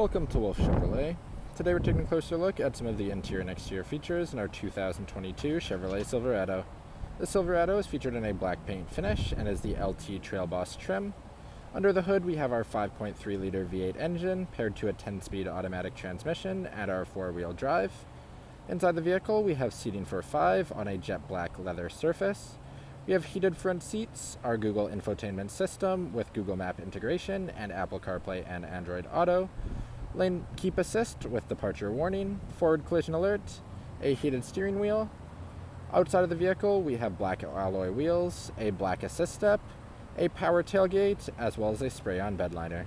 Welcome to Wolfe Chevrolet. Today we're taking a closer look at some of the interior and exterior features in our 2022 Chevrolet Silverado. The Silverado is featured in a black paint finish and is the LT Trail Boss trim. Under the hood we have our 5.3-liter V8 engine paired to a 10-speed automatic transmission and our 4-wheel drive. Inside the vehicle we have seating for 5 on a jet black leather surface. We have heated front seats, our Google Infotainment System with Google Map integration and Apple CarPlay and Android Auto, lane keep assist with departure warning, forward collision alert, a heated steering wheel. Outside of the vehicle we have black alloy wheels, a black assist step, a power tailgate, as well as a spray-on bedliner.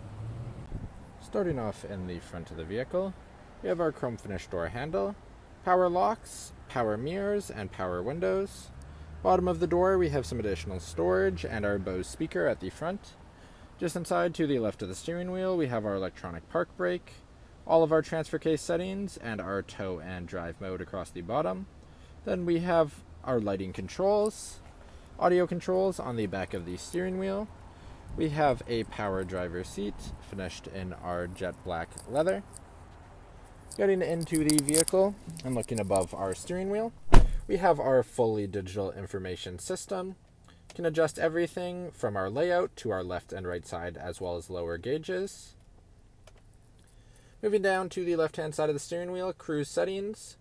Starting off in the front of the vehicle, we have our chrome finish door handle, power locks, power mirrors, and power windows. Bottom of the door we have some additional storage and our Bose speaker at the front. Just inside to the left of the steering wheel we have our electronic park brake, all of our transfer case settings, and our tow and drive mode across the bottom. Then we have our lighting controls, audio controls on the back of the steering wheel. We have a power driver seat finished in our jet black leather. Getting into the vehicle and looking above our steering wheel, we have our fully digital information system. Can adjust everything from our layout to our left and right side, as well as lower gauges. Moving down to the left hand side of the steering wheel, cruise settings,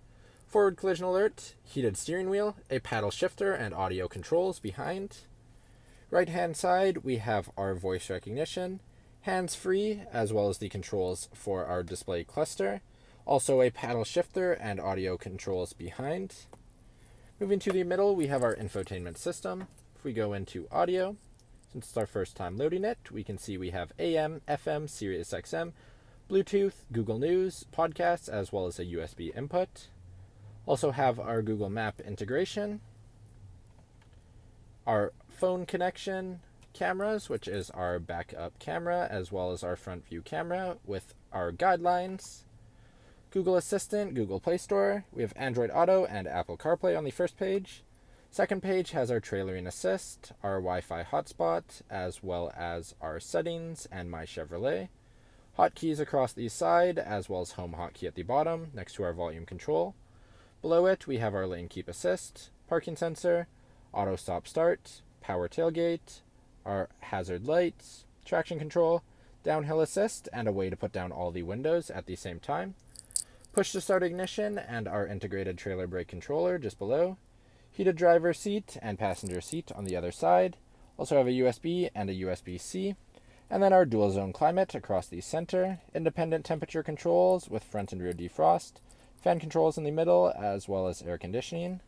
forward collision alert, heated steering wheel, a paddle shifter, and audio controls behind. Right hand side we have our voice recognition, hands-free, as well as the controls for our display cluster, also a paddle shifter and audio controls behind. Moving to the middle, we have our infotainment system. If we go into audio, since it's our first time loading it, we can see we have AM, FM, Sirius XM, Bluetooth, Google News, podcasts, as well as a USB input. Also have our Google Map integration, our phone connection, cameras, which is our backup camera, as well as our front view camera with our guidelines, Google Assistant, Google Play Store. We have Android Auto and Apple CarPlay on the first page. Second page has our trailering assist, our Wi-Fi hotspot, as well as our settings and My Chevrolet. Hotkeys across the side, as well as home hotkey at the bottom, next to our volume control. Below it, we have our lane keep assist, parking sensor, auto stop start, power tailgate, our hazard lights, traction control, downhill assist, and a way to put down all the windows at the same time. Push to start ignition and our integrated trailer brake controller just below. Heated driver seat and passenger seat on the other side. Also have a USB and a USB-C. And then our dual zone climate across the center. Independent temperature controls with front and rear defrost. Fan controls in the middle, as well as air conditioning.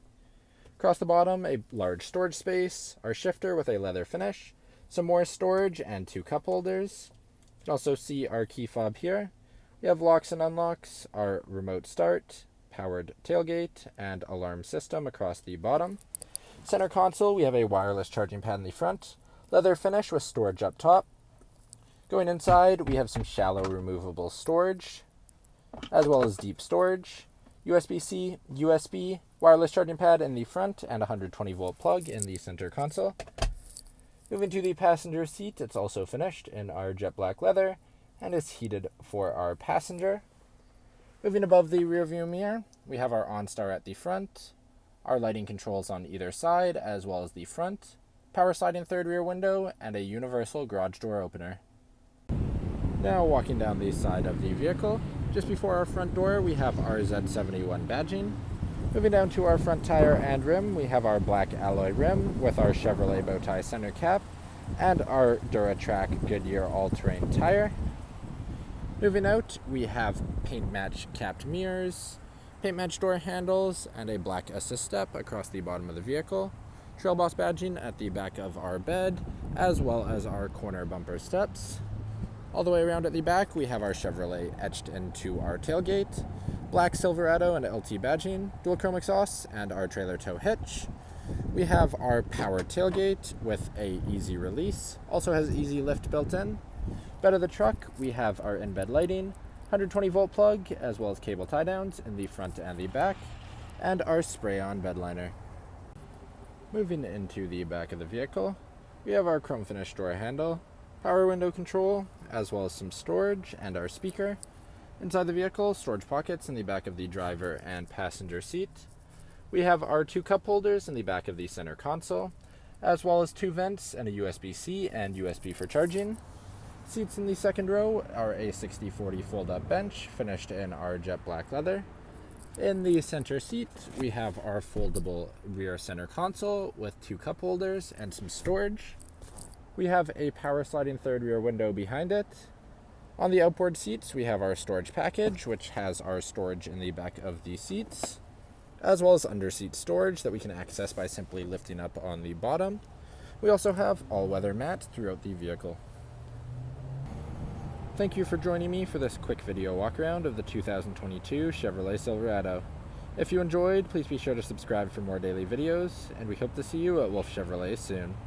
Across the bottom, a large storage space. Our shifter with a leather finish. Some more storage and 2 cup holders. You can also see our key fob here. We have locks and unlocks, our remote start, powered tailgate, and alarm system across the bottom. Center console, we have a wireless charging pad in the front, leather finish with storage up top. Going inside, we have some shallow removable storage, as well as deep storage, USB-C, USB, wireless charging pad in the front, and a 120-volt plug in the center console. Moving to the passenger seat, it's also finished in our jet black leather, and is heated for our passenger. Moving above the rear view mirror, we have our OnStar at the front, our lighting controls on either side as well as the front, power sliding third rear window, and a universal garage door opener. Now walking down the side of the vehicle, just before our front door we have our Z71 badging. Moving down to our front tire and rim, we have our black alloy rim with our Chevrolet bowtie center cap and our DuraTrack Goodyear all-terrain tire. Moving out, we have paint match capped mirrors, paint match door handles, and a black assist step across the bottom of the vehicle. Trail Boss badging at the back of our bed, as well as our corner bumper steps. All the way around at the back, we have our Chevrolet etched into our tailgate, black Silverado and LT badging, dual chrome exhausts, and our trailer tow hitch. We have our power tailgate with a easy release, also has easy lift built in. Bed of the truck, we have our in-bed lighting, 120-volt plug, as well as cable tie-downs in the front and the back, and our spray-on bedliner. Moving into the back of the vehicle, we have our chrome finish door handle, power window control, as well as some storage, and our speaker. Inside the vehicle, storage pockets in the back of the driver and passenger seat. We have our 2 cup holders in the back of the center console, as well as 2 vents and a USB-C and USB for charging. Seats in the second row are a 60/40 fold-up bench finished in our jet black leather. In the center seat, we have our foldable rear center console with 2 cup holders and some storage. We have a power sliding third rear window behind it. On the outboard seats, we have our storage package, which has our storage in the back of the seats, as well as under-seat storage that we can access by simply lifting up on the bottom. We also have all-weather mats throughout the vehicle. Thank you for joining me for this quick video walk around of the 2022 Chevrolet Silverado. If you enjoyed, please be sure to subscribe for more daily videos, and we hope to see you at Wolfe Chevrolet soon.